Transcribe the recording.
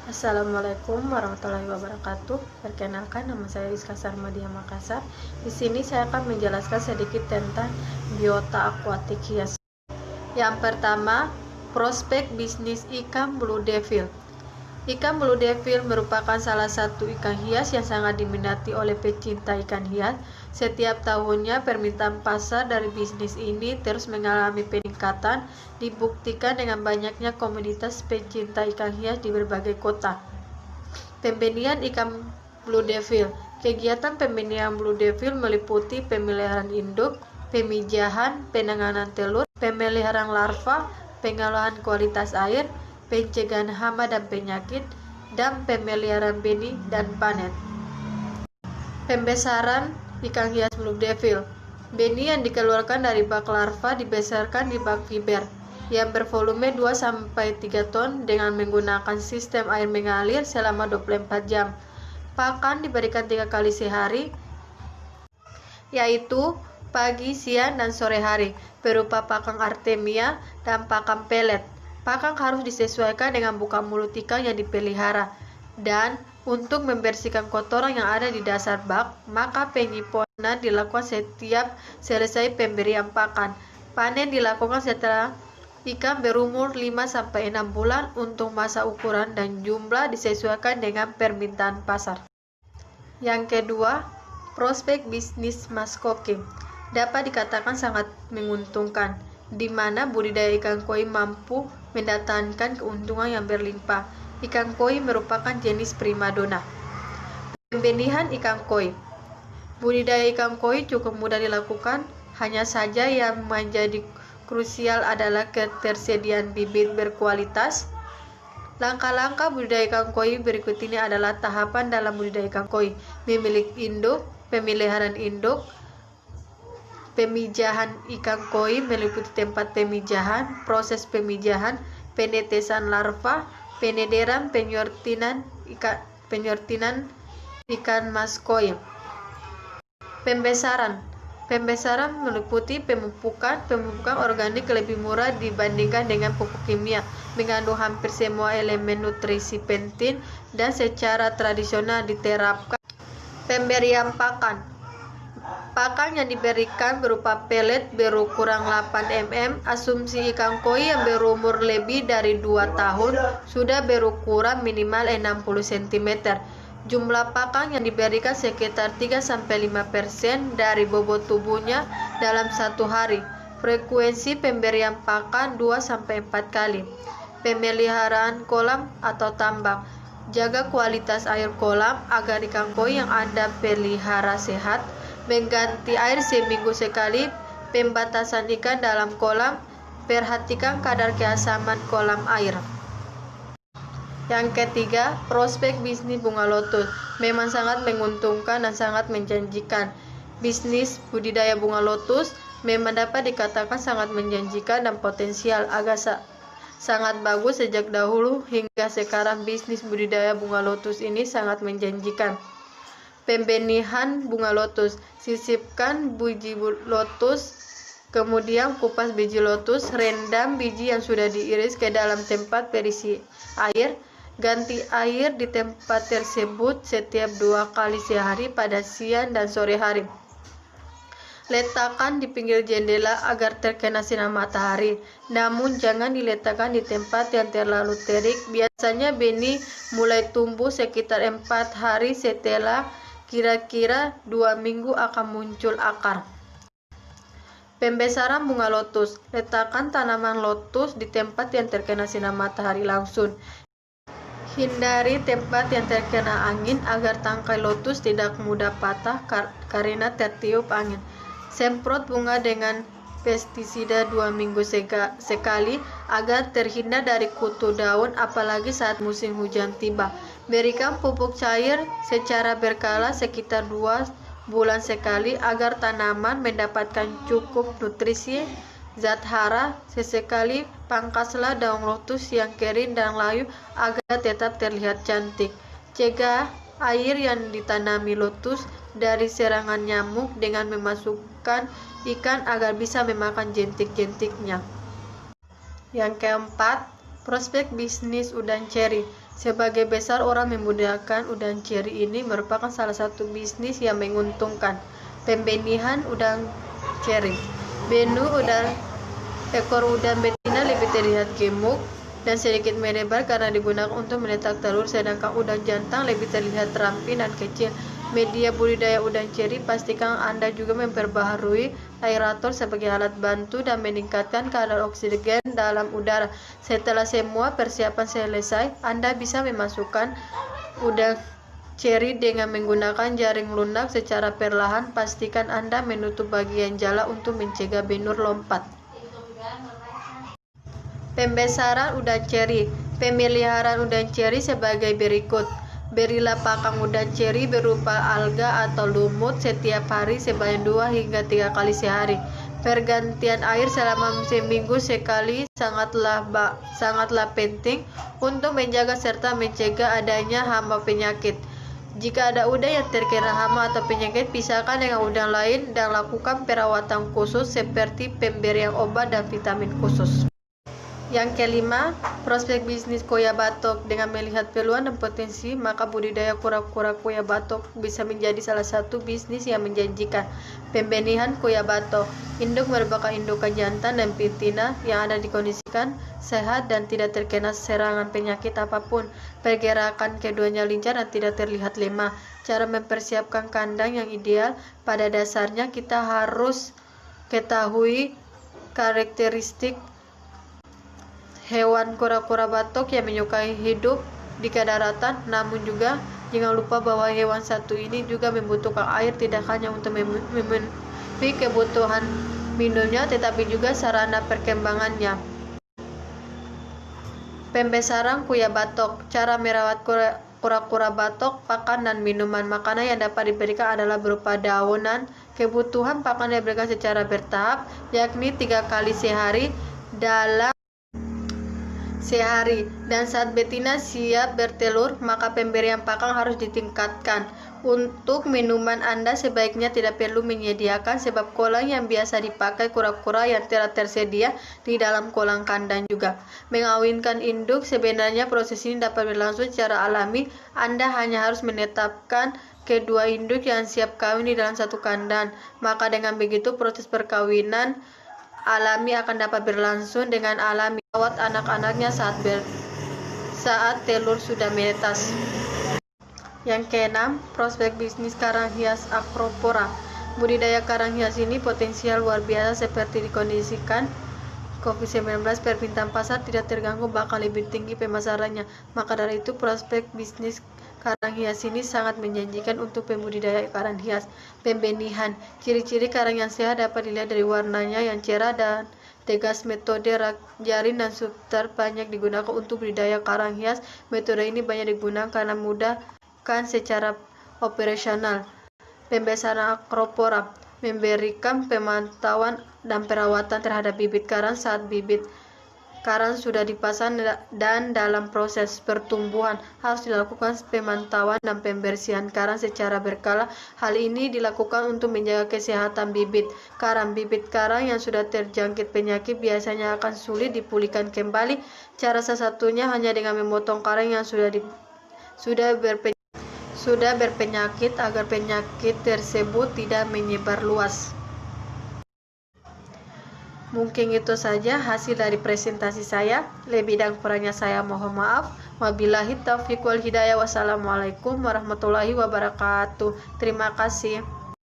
Assalamualaikum warahmatullahi wabarakatuh. Perkenalkan, nama saya Rizka Sarmadia Makassar. Di sini saya akan menjelaskan sedikit tentang biota akuatik hias. Yang pertama, prospek bisnis ikan blue devil. Ikan blue devil merupakan salah satu ikan hias yang sangat diminati oleh pecinta ikan hias. Setiap tahunnya permintaan pasar dari bisnis ini terus mengalami peningkatan, dibuktikan dengan banyaknya komunitas pecinta ikan hias di berbagai kota. Pembenihan ikan blue devil. Kegiatan pembenihan blue devil meliputi pemeliharaan induk, pemijahan, penanganan telur, pemeliharaan larva, pengolahan kualitas air, pencegahan hama dan penyakit, dan pemeliharaan benih dan panen. Pembesaran ikan hias blue devil. Benih yang dikeluarkan dari bak larva dibesarkan di bak fiber yang bervolume 2-3 ton dengan menggunakan sistem air mengalir selama 24 jam. Pakan diberikan 3 kali sehari, yaitu pagi, siang, dan sore hari, berupa pakan artemia dan pakan pelet. Pakan harus disesuaikan dengan buka mulut ikan yang dipelihara. Dan untuk membersihkan kotoran yang ada di dasar bak, maka penyimpanan dilakukan setiap selesai pemberian pakan. Panen dilakukan setelah ikan berumur 5-6 bulan untuk masa ukuran dan jumlah disesuaikan dengan permintaan pasar. Yang kedua, prospek bisnis maskoki dapat dikatakan sangat menguntungkan, di mana budidaya ikan koi mampu mendatangkan keuntungan yang berlimpah. Ikan koi merupakan jenis primadona. Pembenihan ikan koi. Budidaya ikan koi cukup mudah dilakukan, hanya saja yang menjadi krusial adalah ketersediaan bibit berkualitas. Langkah-langkah budidaya ikan koi berikut ini adalah tahapan dalam budidaya ikan koi: memilih induk, pemeliharaan induk, pemijahan ikan koi meliputi tempat pemijahan, proses pemijahan, penetesan larva, penederan, penyortinan ikan mas koi. Pembesaran meliputi pemupukan organik lebih murah dibandingkan dengan pupuk kimia, mengandung hampir semua elemen nutrisi penting dan secara tradisional diterapkan. Pemberian pakan. Pakan yang diberikan berupa pelet berukuran 8 mm. Asumsi ikan koi yang berumur lebih dari 2 tahun sudah berukuran minimal 60 cm. Jumlah pakan yang diberikan sekitar 3-5% dari bobot tubuhnya dalam satu hari. Frekuensi pemberian pakan 2-4 kali. Pemeliharaan kolam atau tambak. Jaga kualitas air kolam agar ikan koi yang Anda pelihara sehat. Mengganti air seminggu sekali. Pembatasan ikan dalam kolam. Perhatikan kadar keasaman kolam air. Yang ketiga, prospek bisnis bunga lotus. Memang sangat menguntungkan dan sangat menjanjikan. Bisnis budidaya bunga lotus memang dapat dikatakan sangat menjanjikan dan potensial sangat bagus sejak dahulu hingga sekarang. Bisnis budidaya bunga lotus ini sangat menjanjikan. Pembenihan bunga lotus. Sisipkan biji lotus, kemudian kupas biji lotus, rendam biji yang sudah diiris ke dalam tempat berisi air. Ganti air di tempat tersebut setiap 2 kali sehari pada siang dan sore hari. Letakkan di pinggir jendela agar terkena sinar matahari, namun jangan diletakkan di tempat yang terlalu terik. Biasanya benih mulai tumbuh sekitar 4 hari setelah kira-kira 2 minggu akan muncul akar. Pembesaran bunga lotus. Letakkan tanaman lotus di tempat yang terkena sinar matahari langsung. Hindari tempat yang terkena angin agar tangkai lotus tidak mudah patah karena tertiup angin. Semprot bunga dengan pestisida 2 minggu sekali agar terhindar dari kutu daun, apalagi saat musim hujan tiba. Berikan pupuk cair secara berkala sekitar 2 bulan sekali agar tanaman mendapatkan cukup nutrisi zat hara. Sesekali pangkaslah daun lotus yang kering dan layu agar tetap terlihat cantik. Cegah air yang ditanami lotus dari serangan nyamuk dengan memasukkan ikan agar bisa memakan jentik-jentiknya. Yang keempat, Prospek bisnis udang ceri. Sebagai besar orang menggunakan udang ceri ini merupakan salah satu bisnis yang menguntungkan. Pembenihan udang ceri. Ekor udang betina lebih terlihat gemuk dan sedikit melebar karena digunakan untuk menetak telur, sedangkan udang jantan lebih terlihat ramping dan kecil. Media budidaya udang ceri, pastikan Anda juga memperbaharui aerator sebagai alat bantu dan meningkatkan kadar oksigen dalam udara. Setelah semua persiapan selesai, Anda bisa memasukkan udang ceri dengan menggunakan jaring lunak secara perlahan. Pastikan Anda menutup bagian jala untuk mencegah benur lompat. Pembesaran udang ceri. Pemeliharaan udang ceri sebagai berikut. Berilah pakan udang ceri berupa alga atau lumut setiap hari sebanyak 2 hingga 3 kali sehari. Pergantian air selama seminggu sekali sangatlah penting untuk menjaga serta mencegah adanya hama penyakit. Jika ada udang yang terkena hama atau penyakit, pisahkan dengan udang lain dan lakukan perawatan khusus seperti pemberian obat dan vitamin khusus. Yang kelima, prospek bisnis koya batok. Dengan melihat peluang dan potensi, maka budidaya kura-kura koya batok bisa menjadi salah satu bisnis yang menjanjikan. Pembenihan koya batok. Induk merupakan indukan jantan dan betina yang ada dikondisikan sehat dan tidak terkena serangan penyakit apapun. Pergerakan keduanya lincah dan tidak terlihat lemah. Cara mempersiapkan kandang yang ideal. Pada dasarnya kita harus ketahui karakteristik hewan kura-kura batok yang menyukai hidup di kedaratan, namun juga jangan lupa bahwa hewan satu ini juga membutuhkan air tidak hanya untuk memenuhi kebutuhan minumnya, tetapi juga sarana perkembangannya. Pembesaran kuya batok. Cara merawat kura-kura batok. Pakan dan minuman. Makanan yang dapat diberikan adalah berupa daunan. Kebutuhan pakan diberikan secara bertahap, yakni 3 kali sehari dan saat betina siap bertelur, maka pemberian pakan harus ditingkatkan. Untuk minuman Anda sebaiknya tidak perlu menyediakan, sebab kolam yang biasa dipakai kura-kura yang telah tersedia di dalam kolam kandang juga. Mengawinkan induk, sebenarnya proses ini dapat berlangsung secara alami. Anda hanya harus menetapkan kedua induk yang siap kawin di dalam satu kandang. Maka dengan begitu proses perkawinan alami akan dapat berlangsung dengan alami. Rawat anak-anaknya saat telur sudah menetas. Yang keenam, prospek bisnis karang hias Acropora. Budidaya karang hias ini potensial luar biasa seperti dikondisikan COVID-19, permintaan pasar tidak terganggu, bahkan lebih tinggi pemasarannya. Maka dari itu prospek bisnis karang hias ini sangat menjanjikan untuk pembudidaya karang hias. Pembenihan. Ciri-ciri karang yang sehat dapat dilihat dari warnanya yang cerah dan tegas. Metode rak jaring dan subter banyak digunakan untuk budidaya karang hias. Metode ini banyak digunakan karena mudah secara operasional. Pembesaran Acropora. Memberikan pemantauan dan perawatan terhadap bibit karang saat bibit karang sudah dipasang dan dalam proses pertumbuhan. Harus dilakukan pemantauan dan pembersihan karang secara berkala. Hal ini dilakukan untuk menjaga kesehatan bibit karang. Bibit karang yang sudah terjangkit penyakit biasanya akan sulit dipulihkan kembali. Cara salah satunya hanya dengan memotong karang yang sudah berpenyakit agar penyakit tersebut tidak menyebar luas. Mungkin itu saja hasil dari presentasi saya. Lebih dan kurangnya saya mohon maaf. Wabillahi taufiq wal hidayah. Wassalamualaikum warahmatullahi wabarakatuh. Terima kasih.